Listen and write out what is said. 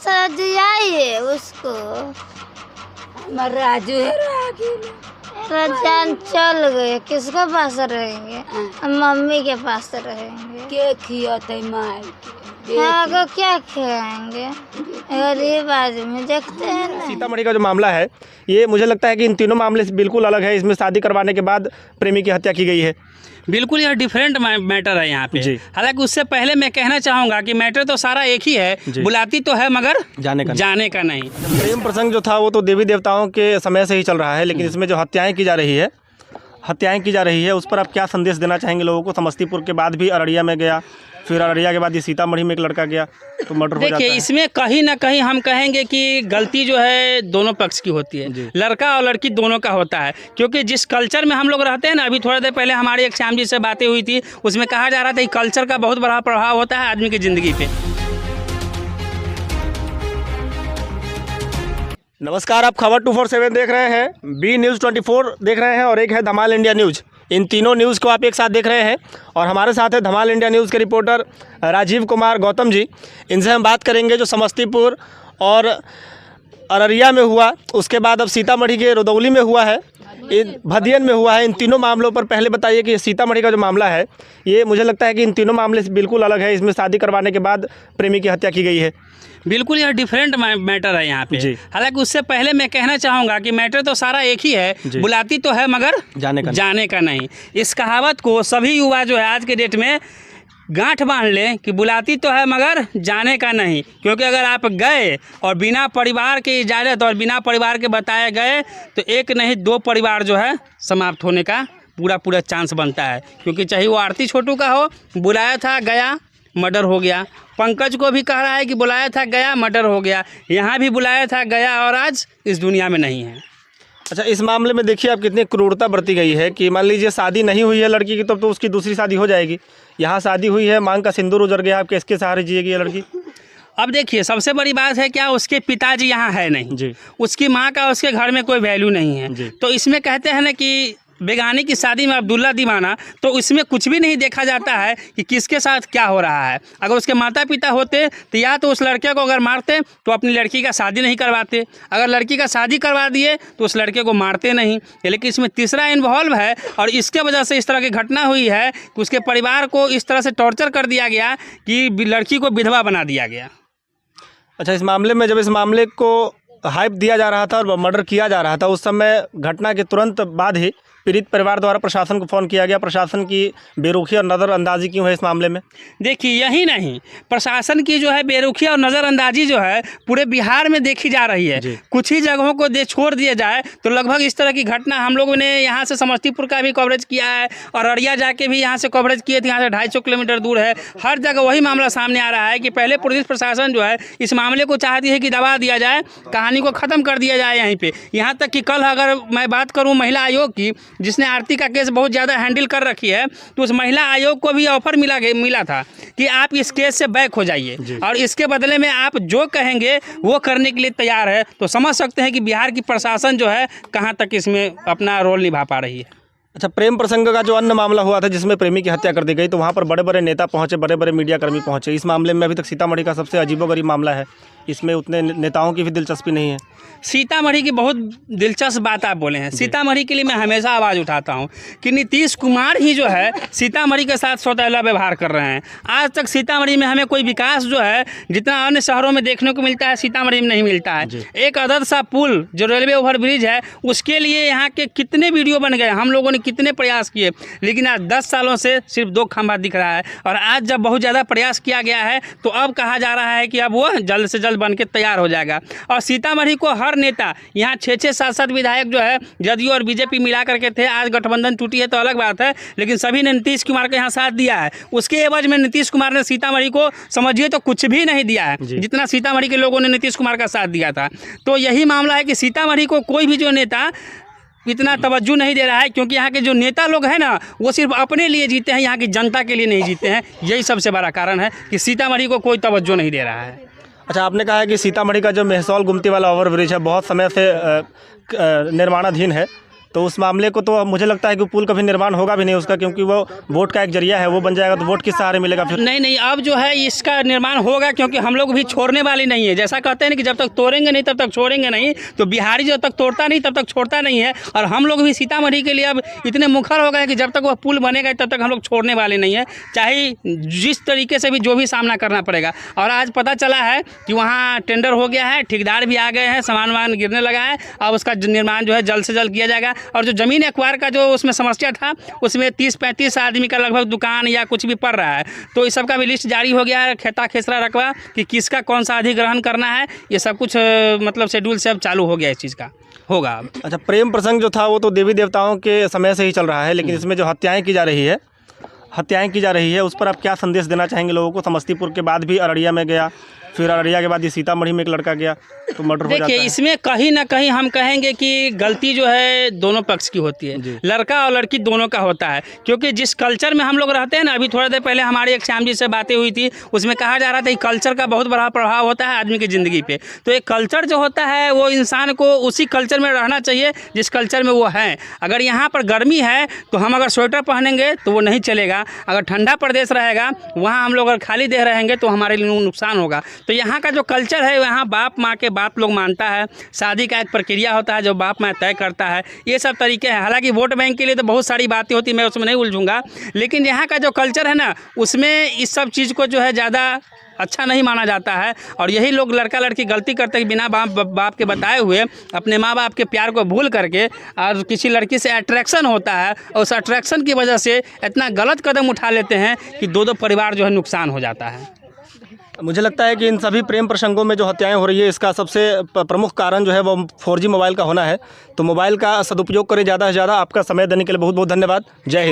सजाइए उसको। राजू जान चल गए, किसके पास रहेंगे? मम्मी के पास रहेंगे। के खियाते मार हाँ को क्या खिलाएंगे? गरीब आदमी देखते हैं ना। सीतामढ़ी का जो मामला है ये मुझे लगता है कि इन तीनों मामले से बिल्कुल अलग है। इसमें शादी करवाने के बाद प्रेमी की हत्या की गई है। बिल्कुल यह डिफरेंट मैटर है यहाँ पे। जी। हालांकि उससे पहले मैं कहना चाहूँगा कि मैटर तो सारा एक ही है, बुलाती तो है मगर जाने का नहीं। प्रेम प्रसंग जो था वो तो देवी देवताओं के समय से ही चल रहा है, लेकिन इसमें जो हत्याएं की जा रही है उस पर आप क्या संदेश देना चाहेंगे लोगों को? समस्तीपुर के बाद भी अररिया में गया, फिर अररिया के बाद ये सीतामढ़ी में एक लड़का गया तो मर्डर हो जाता है। देखिए इसमें कहीं ना कहीं हम कहेंगे कि गलती जो है दोनों पक्ष की होती है, लड़का और लड़की दोनों का होता है। क्योंकि जिस कल्चर में हम लोग रहते हैं ना, अभी थोड़ा देर पहले हमारी एक श्याम जी से बातें हुई थी, उसमें कहा जा रहा था कि कल्चर का बहुत बड़ा प्रभाव होता है आदमी की ज़िंदगी पे। नमस्कार, आप खबर 247 देख रहे हैं, बी न्यूज़ 24 देख रहे हैं और एक है धमाल इंडिया न्यूज़। इन तीनों न्यूज़ को आप एक साथ देख रहे हैं और हमारे साथ है धमाल इंडिया न्यूज़ के रिपोर्टर राजीव कुमार गौतम जी। इनसे हम बात करेंगे जो समस्तीपुर और अररिया में हुआ, उसके बाद अब सीतामढ़ी के रुदौली में हुआ है, भदियन में हुआ है। इन तीनों मामलों पर पहले बताइए कि सीतामढ़ी का जो मामला है ये मुझे लगता है कि इन तीनों मामले से बिल्कुल अलग है। इसमें शादी करवाने के बाद प्रेमी की हत्या की गई है। बिल्कुल यह डिफरेंट मैटर है यहाँ पे। हालांकि उससे पहले मैं कहना चाहूँगा कि मैटर तो सारा एक ही है, बुलाती तो है मगर जाने का नहीं। इस कहावत को सभी युवा जो है आज के डेट में गांठ बांध लें कि बुलाती तो है मगर जाने का नहीं। क्योंकि अगर आप गए और बिना परिवार की इजाज़त और बिना परिवार के बताए गए तो एक नहीं दो परिवार जो है समाप्त होने का पूरा चांस बनता है। क्योंकि चाहे वो आरती छोटू का हो, बुलाया था गया मर्डर हो गया। पंकज को भी कह रहा है कि बुलाया था गया मर्डर हो गया, यहाँ भी बुलाया था गया और आज इस दुनिया में नहीं है। अच्छा, इस मामले में देखिए आप कितनी क्रूरता बरती गई है कि मान लीजिए शादी नहीं हुई है लड़की की, तब तो उसकी दूसरी शादी हो जाएगी। यहाँ शादी हुई है, मांग का सिंदूर उजड़ गया, आप किसके सहारे जिएगी ये लड़की? अब देखिए सबसे बड़ी बात है क्या, उसके पिताजी यहाँ है नहीं जी, उसकी उसकी माँ का उसके घर में कोई वैल्यू नहीं है। तो इसमें कहते हैं ना कि बेगानी की शादी में अब्दुल्ला दीवाना, तो इसमें कुछ भी नहीं देखा जाता है कि किसके साथ क्या हो रहा है। अगर उसके माता पिता होते तो या तो उस लड़के को अगर मारते तो अपनी लड़की का शादी नहीं करवाते, अगर लड़की का शादी करवा दिए तो उस लड़के को मारते नहीं। लेकिन इसमें तीसरा इन्वॉल्व है और इसके वजह से इस तरह की घटना हुई है कि उसके परिवार को इस तरह से टॉर्चर कर दिया गया कि लड़की को विधवा बना दिया गया। अच्छा, इस मामले में जब इस मामले को हाइप दिया जा रहा था और मर्डर किया जा रहा था, उस समय घटना के तुरंत बाद ही पीड़ित परिवार द्वारा प्रशासन को फ़ोन किया गया। प्रशासन की बेरुखी और नज़रअंदाजी क्यों है इस मामले में? देखिए यही नहीं, प्रशासन की जो है बेरुखी और नज़रअंदाजी जो है पूरे बिहार में देखी जा रही है। कुछ ही जगहों को छोड़ दिया जाए तो लगभग इस तरह की घटना हम लोगों ने यहाँ से समस्तीपुर का भी कवरेज किया है और अररिया जाके भी यहाँ से कवरेज किए थे। यहाँ से 250 किलोमीटर दूर है, हर जगह वही मामला सामने आ रहा है कि पहले पुलिस प्रशासन जो है इस मामले को चाहती है कि दबा दिया जाए, कहानी को ख़त्म कर दिया जाए यहीं पर। यहाँ तक कि कल अगर मैं बात करूँ महिला आयोग की, जिसने आरती का केस बहुत ज़्यादा हैंडल कर रखी है, तो उस महिला आयोग को भी ऑफर मिला था कि आप इस केस से बैक हो जाइए और इसके बदले में आप जो कहेंगे वो करने के लिए तैयार है। तो समझ सकते हैं कि बिहार की प्रशासन जो है कहाँ तक इसमें अपना रोल निभा पा रही है। अच्छा, प्रेम प्रसंग का जो अन्य मामला हुआ था जिसमें प्रेमी की हत्या कर दी गई, तो वहाँ पर बड़े बड़े नेता पहुँचे, बड़े बड़े मीडियाकर्मी पहुँचे। इस मामले में अभी तक सीतामढ़ी का सबसे अजीबोगरीब मामला है, इसमें उतने नेताओं की भी दिलचस्पी नहीं है। सीतामढ़ी की बहुत दिलचस्प बात आप बोले हैं। सीतामढ़ी के लिए मैं हमेशा आवाज़ उठाता हूं कि नीतीश कुमार ही जो है सीतामढ़ी के साथ सौतेला व्यवहार कर रहे हैं। आज तक सीतामढ़ी में हमें कोई विकास जो है जितना अन्य शहरों में देखने को मिलता है सीतामढ़ी में नहीं मिलता है। एक अदद सा पुल जो रेलवे ओवरब्रिज है उसके लिए यहाँ के कितने वीडियो बन गए, हम लोगों ने कितने प्रयास किए, लेकिन आज 10 सालों से सिर्फ 2 खंभा दिख रहा है। और आज जब बहुत ज़्यादा प्रयास किया गया है तो अब कहा जा रहा है कि अब वो जल्द से जल्द बन के तैयार हो जाएगा। और सीतामढ़ी को हर नेता यहाँ 6-6, 7-7 विधायक जो है जदयू और बीजेपी मिला करके थे। आज गठबंधन टूटी है तो अलग बात है, लेकिन सभी ने नीतीश कुमार को यहाँ साथ दिया है। उसके एवज में नीतीश कुमार ने सीतामढ़ी को समझिए तो कुछ भी नहीं दिया है जितना सीतामढ़ी के लोगों ने नीतीश कुमार का साथ दिया था। तो यही मामला है कि सीतामढ़ी को कोई भी जो नेता इतना तवज्जो नहीं दे रहा है, क्योंकि यहाँ के जो नेता लोग हैं ना वो सिर्फ अपने लिए जीते हैं, यहाँ की जनता के लिए नहीं जीते हैं। यही सबसे बड़ा कारण है कि सीतामढ़ी को कोई तवज्जो नहीं दे रहा है। अच्छा, आपने कहा है कि सीतामढ़ी का जो मेहसौल गुमती वाला ओवरब्रिज है बहुत समय से निर्माणाधीन है, तो उस मामले को तो मुझे लगता है कि पुल कभी निर्माण होगा भी नहीं उसका, क्योंकि वो वोट का एक जरिया है, वो बन जाएगा तो वोट किस सहारे मिलेगा फिर? नहीं नहीं, अब जो है इसका निर्माण होगा, क्योंकि हम लोग भी छोड़ने वाले नहीं है। जैसा कहते हैं ना कि जब तक तोड़ेंगे नहीं तब तक छोड़ेंगे नहीं, तो बिहारी जब तक तोड़ता नहीं तब तक छोड़ता नहीं है। और हम लोग भी सीतामढ़ी के लिए अब इतने मुखर हो गए कि जब तक वह पुल बनेगा तब तक हम लोग छोड़ने वाले नहीं है, चाहे जिस तरीके से भी जो भी सामना करना पड़ेगा। और आज पता चला है कि वहाँ टेंडर हो गया है, ठेकेदार भी आ गए हैं, सामान वामान गिरने लगा है। अब उसका निर्माण जो है जल्द से जल्द किया जाएगा। और जो ज़मीन एक्वायर का जो उसमें समस्या था, उसमें 30-35 आदमी का लगभग दुकान या कुछ भी पड़ रहा है, तो इस सब का भी लिस्ट जारी हो गया है, खेता खेसरा रकबा कि किसका कौन सा अधिग्रहण करना है, ये सब कुछ मतलब शेड्यूल से अब चालू हो गया इस चीज़ का होगा। अच्छा, प्रेम प्रसंग जो था वो तो देवी देवताओं के समय से ही चल रहा है, लेकिन इसमें जो हत्याएं की जा रही है उस पर आप क्या संदेश देना चाहेंगे लोगों को? समस्तीपुर के बाद भी अररिया में गया, फिर अररिया के बाद ये सीतामढ़ी में एक लड़का गया तो मर्डर हो जाता है। देखिए, इसमें कहीं ना कहीं हम कहेंगे कि गलती जो है दोनों पक्ष की होती है, लड़का और लड़की दोनों का होता है। क्योंकि जिस कल्चर में हम लोग रहते हैं ना, अभी थोड़ा देर पहले हमारी एक श्याम जी से बातें हुई थी, उसमें कहा जा रहा था कि कल्चर का बहुत बड़ा प्रभाव होता है आदमी की ज़िंदगी पे। तो एक कल्चर जो होता है वो इंसान को उसी कल्चर में रहना चाहिए जिस कल्चर में वो है। अगर यहाँ पर गर्मी है तो हम अगर स्वेटर पहनेंगे तो वो नहीं चलेगा, अगर ठंडा प्रदेश रहेगा वहाँ हम लोग अगर खाली देह रहेंगे तो हमारे लिए नुकसान होगा। तो यहाँ का जो कल्चर है, यहाँ बाप माँ के बात लोग मानता है, शादी का एक प्रक्रिया होता है जो बाप माँ तय करता है, ये सब तरीके हैं। हालांकि वोट बैंक के लिए तो बहुत सारी बातें होती, मैं उसमें नहीं उलझूंगा, लेकिन यहाँ का जो कल्चर है ना, उसमें इस सब चीज़ को जो है ज़्यादा अच्छा नहीं माना जाता है। और यही लोग लड़का लड़की गलती करते हैं कि बिना बाप के बताए हुए अपने माँ बाप के प्यार को भूल करके और किसी लड़की से अट्रैक्शन होता है, और उस अट्रैक्शन की वजह से इतना गलत कदम उठा लेते हैं कि दो परिवार जो है नुकसान हो जाता है। मुझे लगता है कि इन सभी प्रेम प्रसंगों में जो हत्याएं हो रही है, इसका सबसे प्रमुख कारण जो है वो 4G मोबाइल का होना है। तो मोबाइल का सदुपयोग करें ज़्यादा से ज़्यादा। आपका समय देने के लिए बहुत बहुत धन्यवाद। जय हिंद।